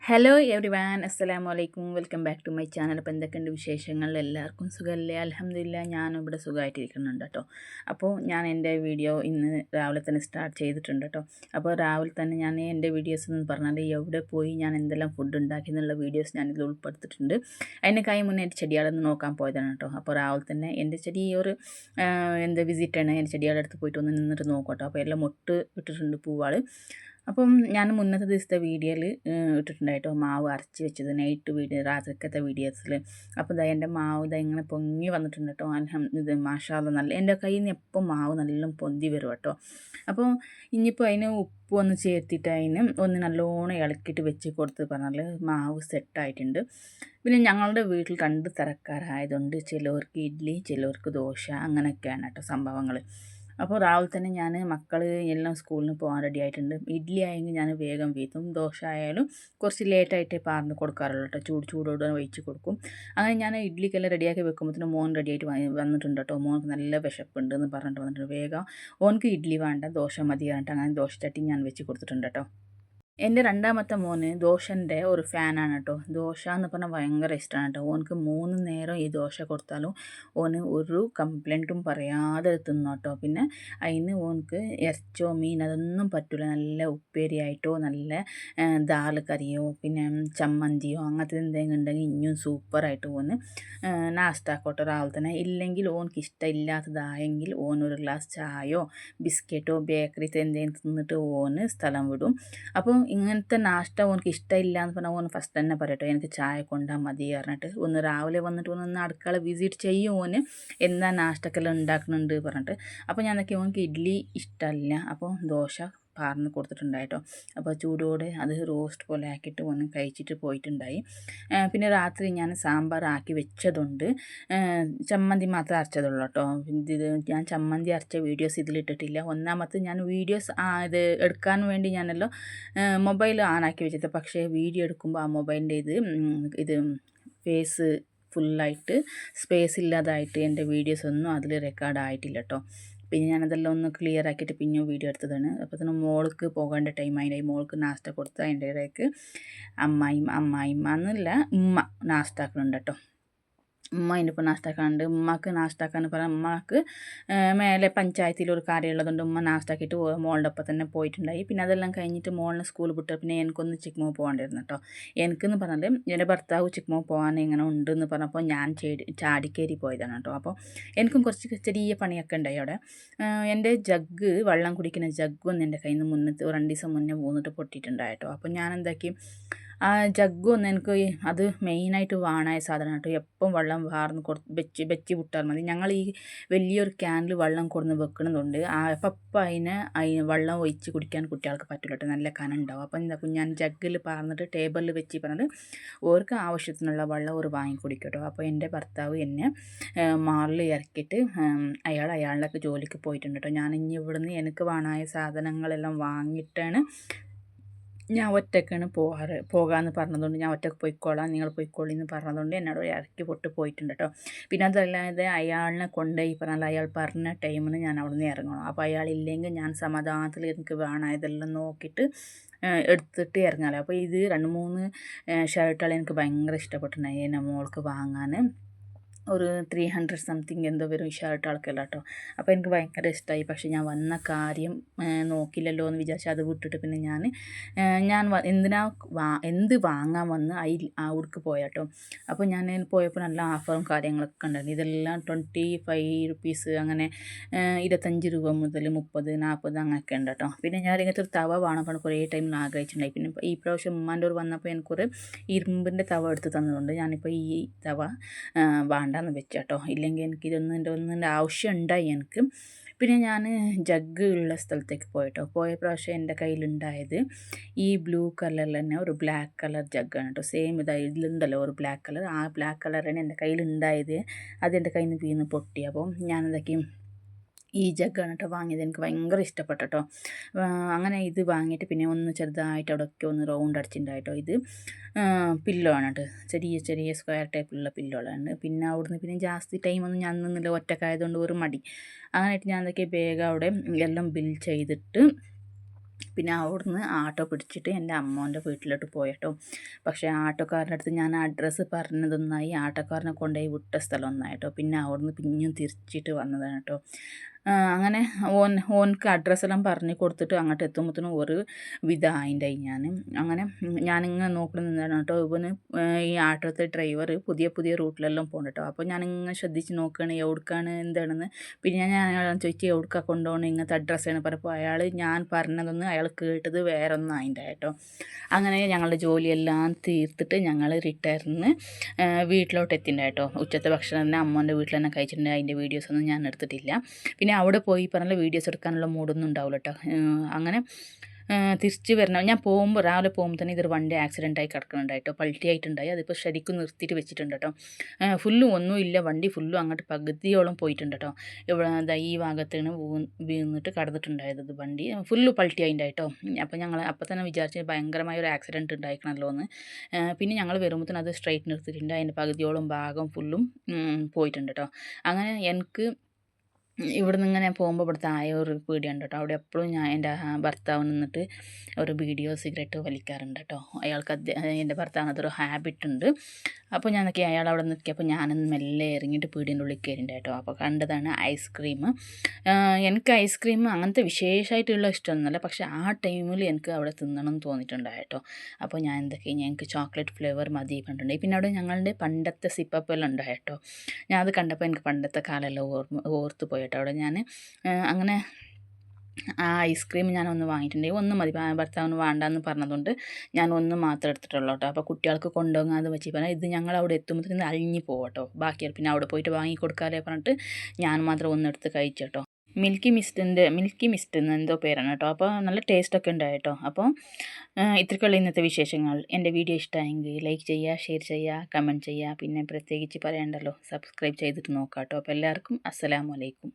Hello every van അസ്സലാമു അലൈക്കും welcome back to my channel. അപ്പോൾ എന്തൊക്കെയുണ്ട് വിശേഷങ്ങൾ? എല്ലാവർക്കും സുഖമല്ലേ? അൽഹംദുലില്ലാ ഞാനും ഇവിടെ സുഖമായിട്ടിരിക്കുന്നുണ്ട് കേട്ടോ. അപ്പോൾ ഞാൻ എൻ്റെ വീഡിയോ ഇന്ന് രാവിലെ തന്നെ സ്റ്റാർട്ട് ചെയ്തിട്ടുണ്ട് കേട്ടോ. അപ്പോൾ രാവിലെ തന്നെ ഞാൻ എൻ്റെ വീഡിയോസ് എന്ന് പറഞ്ഞാൽ എവിടെ പോയി ഞാൻ എന്തെല്ലാം ഫുഡ് ഉണ്ടാക്കി എന്നുള്ള വീഡിയോസ് ഞാനിതിൽ ഉൾപ്പെടുത്തിയിട്ടുണ്ട്. അതിന് കൈ മുന്നേ എൻ്റെ ചെടികളൊന്ന് നോക്കാൻ പോയതാണ് കേട്ടോ. അപ്പോൾ രാവിലെ തന്നെ എൻ്റെ ചെടിയൊരു എന്താ വിസിറ്റാണ്. എൻ്റെ ചെടികളുടെ അടുത്ത് പോയിട്ട് ഒന്ന് നിന്നിട്ട് നോക്കട്ടോ. അപ്പോൾ എല്ലാം മൊട്ട് ഇട്ടിട്ടുണ്ട് പൂവാൾ. അപ്പം ഞാൻ മുന്നത്തെ ദിവസത്തെ വീഡിയോയിൽ ഇട്ടിട്ടുണ്ടായിട്ടോ മാവ് അരച്ച് വെച്ചത് നൈറ്റ് വീഡിയോ രാത്രിക്കത്തെ വീഡിയോസിൽ. അപ്പോൾ ഇതാ എൻ്റെ മാവ് ഇതാ ഇങ്ങനെ പൊങ്ങി വന്നിട്ടുണ്ട് കേട്ടോ. ഇത് മാഷാ അല്ലാഹ് നല്ല എൻ്റെ കയ്യിൽ നിന്ന് എപ്പോൾ മാവ് നല്ല പൊന്തി വരും കേട്ടോ. അപ്പോൾ ഇനിയിപ്പോൾ അതിന് ഉപ്പ് ഒന്ന് ചേർത്തിട്ട് അതിന് ഒന്ന് നല്ലോണം ഇളക്കിയിട്ട് വെച്ച് കൊടുത്ത് പറഞ്ഞാൽ മാവ് സെറ്റായിട്ടുണ്ട്. പിന്നെ ഞങ്ങളുടെ വീട്ടിൽ 2 തരക്കാരായതുകൊണ്ട് ചിലവർക്ക് ഇഡ്ഡലി ചിലവർക്ക് ദോശ അങ്ങനെയൊക്കെയാണ് കേട്ടോ സംഭവങ്ങൾ. അപ്പോൾ രാവിലെ തന്നെ ഞാൻ മക്കൾ എല്ലാം സ്കൂളിന് പോകാൻ റെഡി ആയിട്ടുണ്ട്. ഇഡ്ഡലി ആയെങ്കിൽ ഞാൻ വേഗം വീത്തും, ദോശ ആയാലും കുറച്ച് ലേറ്റായിട്ടേ പാർന്ന് കൊടുക്കാറുള്ളൂ കേട്ടോ. ചൂടോടെ ഒഴിച്ച് കൊടുക്കും. അങ്ങനെ ഞാൻ ഇഡ്ഡലിക്കെല്ലാം റെഡിയാക്കി വെക്കുമ്പോഴത്തേനും മോൻ റെഡിയായിട്ട് വന്നിട്ടുണ്ട് കേട്ടോ. മോൾക്ക് നല്ല വിശപ്പുണ്ട് എന്ന് പറഞ്ഞിട്ട് വന്നിട്ടുണ്ട്. വേഗം ഓനക്ക് ഇഡ്ഡലി വേണ്ട ദോശ മതി പറഞ്ഞിട്ട് അങ്ങനെ ദോശ ചട്ടി ഞാൻ വെച്ച് കൊടുത്തിട്ടുണ്ട് കേട്ടോ. എൻ്റെ രണ്ടാമത്തെ മോന് ദോശൻ്റെ ഒരു ഫാനാണ് കേട്ടോ. ദോശ എന്ന് പറഞ്ഞാൽ ഭയങ്കര ഇഷ്ടമാണ് കേട്ടോ. ഓനക്ക് 3 നേരം ഈ ദോശ കൊടുത്താലും ഓന് ഒരു കംപ്ലൈൻറ്റും പറയാതെ തിന്നു കേട്ടോ. പിന്നെ അതിന് ഓനക്ക് ഇറച്ചോ മീൻ അതൊന്നും പറ്റില്ല. നല്ല ഉപ്പേരിയായിട്ടോ നല്ല ദാൽ കറിയോ പിന്നെ ചമ്മന്തിയോ അങ്ങനത്തെ എന്തെങ്കിലും ഉണ്ടെങ്കിൽ ഇനിയും സൂപ്പറായിട്ട് ഓന് നാസ്താക്കോട്ടോ രാവിലെ തന്നെ. ഇല്ലെങ്കിൽ ഓനക്ക് ഇഷ്ടമില്ലാത്തതായെങ്കിൽ ഓനൊരു ഗ്ലാസ് ചായയോ ബിസ്ക്കറ്റോ ബേക്കറിത്തെ എന്തെങ്കിലും തിന്നിട്ട് ഓന് സ്ഥലം വിടും. അപ്പോൾ ഇങ്ങനത്തെ നാഷ്ട ഓനക്ക് ഇഷ്ടമില്ല എന്ന് പറഞ്ഞാൽ ഓന് ഫസ്റ്റ് തന്നെ പറയട്ടോ എനിക്ക് ചായ കൊണ്ടാൽ മതി പറഞ്ഞിട്ട്. ഒന്ന് രാവിലെ വന്നിട്ട് ഒന്ന് അടുക്കള വിസിറ്റ് ചെയ്യും ഓന് എന്താ നാഷ്ടക്കെല്ലാം ഉണ്ടാക്കുന്നുണ്ട് പറഞ്ഞിട്ട്. അപ്പോൾ ഞാൻ നോക്കി ഓനക്ക് ഇഡ്ഡലി ഇഷ്ടമല്ല. അപ്പോൾ ദോശ പാർന്ന് കൊടുത്തിട്ടുണ്ടായിട്ടോ. അപ്പോൾ ചൂടോടെ അത് റോസ്റ്റ് പോലെ ആക്കിയിട്ട് ഒന്ന് കഴിച്ചിട്ട് പോയിട്ടുണ്ടായി. പിന്നെ രാത്രി ഞാൻ സാമ്പാർ ആക്കി വെച്ചതുകൊണ്ട് ചമ്മന്തി മാത്രമേ അരച്ചതുള്ളൂ കേട്ടോ. ഇത് ഞാൻ ചമ്മന്തി അരച്ച വീഡിയോസ് ഇതിലിട്ടിട്ടില്ല. ഒന്നാമത് ഞാൻ വീഡിയോസ് ഇത് എടുക്കാൻ വേണ്ടി ഞാനല്ലോ മൊബൈൽ ഓണാക്കി വെച്ചത്. പക്ഷേ വീഡിയോ എടുക്കുമ്പോൾ ആ മൊബൈലിൻ്റെ ഇത് ഫേസ് ഫുള്ളായിട്ട് സ്പേസ് ഇല്ലാതായിട്ട് എൻ്റെ വീഡിയോസ് ഒന്നും അതിൽ റെക്കോർഡ് ആയിട്ടില്ല കേട്ടോ. പിന്നെ ഞാനതെല്ലാം ഒന്ന് ക്ലിയർ ആക്കിയിട്ട് പിന്നെ വീഡിയോ എടുത്തതാണ്. അപ്പോൾ തന്നെ മോൾക്ക് പോകേണ്ട ടൈം അതിൻ്റെ മോൾക്ക് നാസ്ത കൊടുത്ത് അതിൻ്റെ ഇടയ്ക്ക് അമ്മായിമ്മ എന്നല്ല ഉമ്മ നാസ്താക്കുന്നുണ്ട് കേട്ടോ. ഉമ്മ അതിനിപ്പോൾ നാസ്താക്കാനുണ്ട്. ഉമ്മക്ക് നാസ്താക്കാന്ന് പറഞ്ഞാൽ ഉമ്മക്ക് മേലെ പഞ്ചായത്തിലൊരു കാര്യമുള്ളതുകൊണ്ട് ഉമ്മ നാസ്താക്കിയിട്ട് മോളുടെ ഒപ്പം തന്നെ പോയിട്ടുണ്ടായി. പിന്നെ അതെല്ലാം കഴിഞ്ഞിട്ട് മോളിനെ സ്കൂൾ വിട്ട് പിന്നെ എനിക്കൊന്ന് ചിക്മോ പോകേണ്ടിയിരുന്നു കേട്ടോ. എനിക്കെന്ന് പറഞ്ഞാൽ എൻ്റെ ഭർത്താവ് ചിക്മോ പോകാൻ ഇങ്ങനെ ഉണ്ടെന്ന് പറഞ്ഞപ്പോൾ ഞാൻ ചാടിക്കേറി പോയതാണ് കേട്ടോ. അപ്പോൾ എനിക്കും കുറച്ച് ചെറിയ പണിയൊക്കെ ഉണ്ടായി അവിടെ. എൻ്റെ ജഗ്ഗ് വെള്ളം കുടിക്കുന്ന ജഗ്ഗൊന്നും എൻ്റെ കയ്യിൽ നിന്ന് 2 ദിവസം മുന്നേ വീണിട്ട് പൊട്ടിയിട്ടുണ്ടായിട്ടോ. അപ്പോൾ ഞാൻ എന്താക്കി ആ ജഗ്ഗൊന്നും എനിക്ക് അത് മെയിനായിട്ട് വാണായ സാധനം കേട്ടോ. എപ്പം വെള്ളം വാർന്ന് വെച്ച് വിട്ടാൽ മതി. ഞങ്ങൾ ഈ വലിയൊരു ക്യാനിൽ വെള്ളം കൊടുന്ന് വെക്കണതുകൊണ്ട് അപ്പം അതിന് വെള്ളം ഒഴിച്ച് കുടിക്കാൻ കുട്ടികൾക്ക് പറ്റില്ല കേട്ടോ. നല്ല കനുണ്ടാവും. അപ്പം എന്താ ഞാൻ ജഗ്ഗിൽ പാർന്നിട്ട് ടേബിളിൽ വെച്ച് പറഞ്ഞിട്ട് ഓർക്ക് ആവശ്യത്തിനുള്ള വെള്ളം ഒരു വാങ്ങി കുടിക്കും കേട്ടോ. അപ്പോൾ എൻ്റെ ഭർത്താവ് എന്നെ മാളിൽ ഇറക്കിയിട്ട് അയാളുടെ ജോലിക്ക് പോയിട്ടുണ്ട് കേട്ടോ. ഞാൻ ഇനി ഇവിടുന്ന് എനിക്ക് വാണായ സാധനങ്ങളെല്ലാം വാങ്ങിയിട്ടാണ് ഞാൻ ഒറ്റയ്ക്കാണ് പോകാമെന്ന് പറഞ്ഞതുകൊണ്ട് ഞാൻ ഒറ്റയ്ക്ക് പോയിക്കോളാം നിങ്ങൾ പോയിക്കോളി എന്ന് പറഞ്ഞതുകൊണ്ട് എന്നോട് ഇറക്കി പോയിട്ടുണ്ട് കേട്ടോ. പിന്നെ അതല്ലാതെ അയാളിനെ കൊണ്ടുപോയി പറഞ്ഞാൽ അയാൾ പറഞ്ഞ ടൈമിന് ഞാൻ അവിടെ നിന്ന് ഇറങ്ങണം. അപ്പോൾ അയാളില്ലെങ്കിൽ ഞാൻ സമാധാനത്തിൽ എനിക്ക് വേണം ഇതെല്ലാം നോക്കിയിട്ട് എടുത്തിട്ട് ഇറങ്ങാമല്ലോ. അപ്പോൾ ഇത് 2-3 ഷർട്ടുകൾ എനിക്ക് ഭയങ്കര ഇഷ്ടപ്പെട്ടിട്ടുണ്ടായി എൻ്റെ മോൾക്ക് വാങ്ങാൻ. ഒരു 300 സംതിങ് എന്തോ വരും ഈ ഷർട്ട് ആൾക്കല്ല കേട്ടോ. അപ്പോൾ എനിക്ക് ഭയങ്കര ഇഷ്ടമായി. പക്ഷേ ഞാൻ വന്ന കാര്യം നോക്കില്ലല്ലോ എന്ന് വിചാരിച്ച് അത് വിട്ടിട്ട് പിന്നെ ഞാൻ എന്ത് വാങ്ങാൻ വന്ന് അവിടേക്ക് പോയാട്ടോ. അപ്പോൾ ഞാൻ പോയപ്പോൾ നല്ല ഓഫറും കാര്യങ്ങളൊക്കെ ഉണ്ടായിരുന്നു. ഇതെല്ലാം 25 റുപ്പീസ് അങ്ങനെ 25 രൂപ മുതൽ 30, 40 അങ്ങനെയൊക്കെ ഉണ്ട് കേട്ടോ. പിന്നെ ഞാൻ ഇങ്ങനത്തെ ഒരു തവ വേണം പറഞ്ഞ് കുറേ ടൈമിൽ ആഗ്രഹിച്ചിട്ടുണ്ടായി. പിന്നെ ഈ പ്രാവശ്യം ഉമ്മാൻ്റെ ഒരു വന്നപ്പോൾ എനിക്കൊരു ഇരുമ്പിൻ്റെ തവ എടുത്ത് തന്നതുകൊണ്ട് ഞാനിപ്പോൾ ഈ തവ വേണ്ടാന്ന് വെച്ചാട്ടോ. ഇല്ലെങ്കിൽ ഒന്നിൻ്റെ ആവശ്യം ഉണ്ടായി എനിക്ക്. പിന്നെ ഞാൻ ജഗ്ഗ് ഉള്ള സ്ഥലത്തേക്ക് പോയ പ്രാവശ്യം എൻ്റെ കയ്യിലുണ്ടായത് ഈ ബ്ലൂ കളറിൽ തന്നെ ഒരു ബ്ലാക്ക് കളർ ജഗ്ഗാണ് കേട്ടോ. സെയിം ഇതിലുണ്ടല്ലോ ഒരു ബ്ലാക്ക് കളർ. ആ ബ്ലാക്ക് കളർ തന്നെ എൻ്റെ കയ്യിലുണ്ടായത്. അതെൻ്റെ കയ്യിൽ നിന്ന് വീണ് പൊട്ടി. അപ്പോൾ ഞാനെന്തൊക്കെ ഈ ജഗ്ഗാണ് കേട്ടോ വാങ്ങിയത്. എനിക്ക് ഭയങ്കര ഇഷ്ടപ്പെട്ടു കേട്ടോ. അങ്ങനെ ഇത് വാങ്ങിയിട്ട് പിന്നെ ഒന്ന് ചെറുതായിട്ട് അവിടെയൊക്കെ ഒന്ന് റൗണ്ട് അടിച്ചിട്ടുണ്ടായിട്ടോ. ഇത് പില്ലോ ആണ് കേട്ടോ. ചെറിയ സ്ക്വയർ ടൈപ്പിലുള്ള പില്ലോളാണ്. പിന്നെ അവിടുന്ന് പിന്നെ ജാസ്തി ടൈമൊന്നും ഞാൻ നിന്നില്ല, ഒറ്റക്കായതുകൊണ്ട് ഒരു മടി. അങ്ങനെയായിട്ട് ഞാൻ എന്തൊക്കെ വേഗം അവിടെ എല്ലാം ബിൽ ചെയ്തിട്ട് പിന്നെ അവിടുന്ന് ആട്ടോ പിടിച്ചിട്ട് എൻ്റെ അമ്മോൻ്റെ വീട്ടിലോട്ട് പോയിട്ടോ. പക്ഷേ ആട്ടോക്കാരൻ്റെ അടുത്ത് ഞാൻ അഡ്രസ്സ് പറഞ്ഞതൊന്നായി, ആട്ടോക്കാരനെ കൊണ്ടുപോയി വിട്ട സ്ഥലം ഒന്നായിട്ടോ. പിന്നെ അവിടുന്ന് പിന്നെയും തിരിച്ചിട്ട് വന്നതാണ് കേട്ടോ. അങ്ങനെ ഓൻക്ക് അഡ്രസ്സെല്ലാം പറഞ്ഞ് കൊടുത്തിട്ട് അങ്ങോട്ട് എത്തുമ്പോഴത്തേനും ഒരു വിധമായിണ്ടായി ഞാൻ. അങ്ങനെ ഞാനിങ്ങനെ നോക്കി നിന്നാണ് കേട്ടോ. ഇവന് ഈ ആട്ടോത്തെ ഡ്രൈവർ പുതിയ പുതിയ റൂട്ടിലെല്ലാം പോകുന്നു കേട്ടോ. അപ്പോൾ ഞാനിങ്ങനെ ശ്രദ്ധിച്ച് നോക്കുകയാണ് എവിടേക്കാണ് എന്താണെന്ന്. പിന്നെ ഞാൻ അയാളെ ചോദിച്ചു എവിടേക്കാണ് കൊണ്ടുപോകണം, ഇങ്ങനത്തെ അഡ്രസ്സാണ് പറഞ്ഞപ്പോൾ അയാൾ ഞാൻ പറഞ്ഞതൊന്ന് അയാൾ കേട്ടത് വേറെ ഒന്നും ആയിൻ്റെ കേട്ടോ. അങ്ങനെ ഞങ്ങളുടെ ജോലിയെല്ലാം തീർത്തിട്ട് ഞങ്ങൾ റിട്ടേണിന് വീട്ടിലോട്ട് എത്തിൻ്റെ കേട്ടോ. ഉച്ചത്തെ ഭക്ഷണം തന്നെ അമ്മേൻ്റെ വീട്ടിൽ തന്നെ കഴിച്ചിട്ടുണ്ട്. അതിൻ്റെ വീഡിയോസൊന്നും ഞാൻ എടുത്തിട്ടില്ല. പിന്നെ അവിടെ പോയി പറഞ്ഞ വീഡിയോസ് എടുക്കാനുള്ള മൂഡൊന്നും ഉണ്ടാവില്ല കേട്ടോ. അങ്ങനെ തിരിച്ച് വരണം. ഞാൻ പോകുമ്പോൾ രാവിലെ പോകുമ്പോൾ തന്നെ ഇതൊരു വണ്ടി ആക്സിഡൻ്റായി കിടക്കുന്നുണ്ടായിട്ടോ, പൾട്ടി ആയിട്ടുണ്ടായി. അതിപ്പോൾ ശരിക്കും നിർത്തിയിട്ട് വെച്ചിട്ടുണ്ട് കേട്ടോ. ഫുള്ളും ഒന്നുമില്ല, വണ്ടി ഫുള്ളും അങ്ങോട്ട് പകുതിയോളം പോയിട്ടുണ്ട് കേട്ടോ. ഇവിടെ ഈ ഭാഗത്താണ് വീണിട്ട് കടന്നിട്ടുണ്ടായത് വണ്ടി ഫുള്ള് പൾട്ടി ആയിട്ടുണ്ടായിട്ടോ. അപ്പോൾ ഞങ്ങൾ അപ്പം തന്നെ വിചാരിച്ച് ഭയങ്കരമായ ഒരു ആക്സിഡൻറ്റ് ഉണ്ടായിക്കണമല്ലോ എന്ന്. പിന്നെ ഞങ്ങൾ വരുമ്പോഴത്തേനും അത് സ്ട്രൈറ്റ് നിർത്തിയിട്ടുണ്ട്. അതിൻ്റെ പകുതിയോളം ഭാഗം ഫുള്ളും പോയിട്ടുണ്ട് കേട്ടോ. അങ്ങനെ എനിക്ക് ഇവിടുന്ന് ഇങ്ങനെ പോകുമ്പോൾ ഇവിടുത്തെ ഒരു പീടിയുണ്ട് കേട്ടോ. അവിടെ എപ്പോഴും ഞാൻ എൻ്റെ ഭർത്താവ് നിന്നിട്ട് ഒരു ബീഡിയോ സിഗരറ്റ് വലിക്കാറുണ്ട് കേട്ടോ. അയാൾക്ക് എൻ്റെ ഭർത്താവിന് അതൊരു ഹാബിറ്റ് ഉണ്ട്. അപ്പോൾ ഞാൻ നോക്കി അയാൾ അവിടെ നിൽക്കിയപ്പോൾ ഞാനൊന്ന് മെല്ലെ ഇറങ്ങിയിട്ട് പീടിയൻ്റെ ഉള്ളിൽ കയറിണ്ട് കേട്ടോ. അപ്പോൾ കണ്ടതാണ് ഐസ്ക്രീം. എനിക്ക് ഐസ്ക്രീം അങ്ങനത്തെ വിശേഷമായിട്ടുള്ള ഇഷ്ടമൊന്നുമല്ല, പക്ഷേ ആ ടൈമിൽ എനിക്ക് അവിടെ തിന്നണം എന്ന് തോന്നിയിട്ടുണ്ടായി കേട്ടോ. അപ്പോൾ ഞാൻ എനിക്ക് ചോക്ലേറ്റ് ഫ്ലേവർ മതി കണ്ടിട്ടുണ്ടായി. പിന്നെ അവിടെ ഞങ്ങളുടെ പണ്ടത്തെ സിപ്പപ്പെല്ലാം ഉണ്ടായി കേട്ടോ. ഞാൻ അത് കണ്ടപ്പോൾ എനിക്ക് പണ്ടത്തെ കാലമെല്ലാം ഓർത്ത് പോയി കേട്ടോ. അവിടെ ഞാൻ അങ്ങനെ ആ ഐസ്ക്രീം ഞാനൊന്ന് വാങ്ങിയിട്ടുണ്ടെങ്കിൽ ഒന്ന് മതി, ഭർത്താവിന് വേണ്ടാന്ന് പറഞ്ഞതുകൊണ്ട് ഞാൻ ഒന്ന് മാത്രം എടുത്തിട്ടുള്ളൂ കേട്ടോ. അപ്പോൾ കുട്ടികൾക്ക് കൊണ്ടുപോകാതെ വെച്ച് പറഞ്ഞാൽ ഇത് ഞങ്ങൾ അവിടെ എത്തുമ്പോഴത്തേന് അഴിഞ്ഞ് പോകും കേട്ടോ. ബാക്കിയാണ് പിന്നെ അവിടെ പോയിട്ട് വാങ്ങി കൊടുക്കാതെ പറഞ്ഞിട്ട് ഞാൻ മാത്രം ഒന്നെടുത്ത് കഴിച്ചു കേട്ടോ. മിൽക്കി മിസ്റ്റ് എന്ന് എന്തോ പേരാണ് കേട്ടോ. അപ്പോൾ നല്ല ടേസ്റ്റൊക്കെ ഉണ്ടായി കേട്ടോ. അപ്പോൾ ഇത്രയ്ക്കുള്ള ഇന്നത്തെ വിശേഷങ്ങൾ. എൻ്റെ വീഡിയോ ഇഷ്ടമായെങ്കിൽ ലൈക്ക് ചെയ്യുക, ഷെയർ ചെയ്യുക, കമൻറ്റ് ചെയ്യുക. പിന്നെ പ്രത്യേകിച്ച് പറയണ്ടല്ലോ, സബ്സ്ക്രൈബ് ചെയ്തിട്ട് നോക്കാം കേട്ടോ. അപ്പോൾ എല്ലാവർക്കും അസ്സലാമു അലൈക്കും.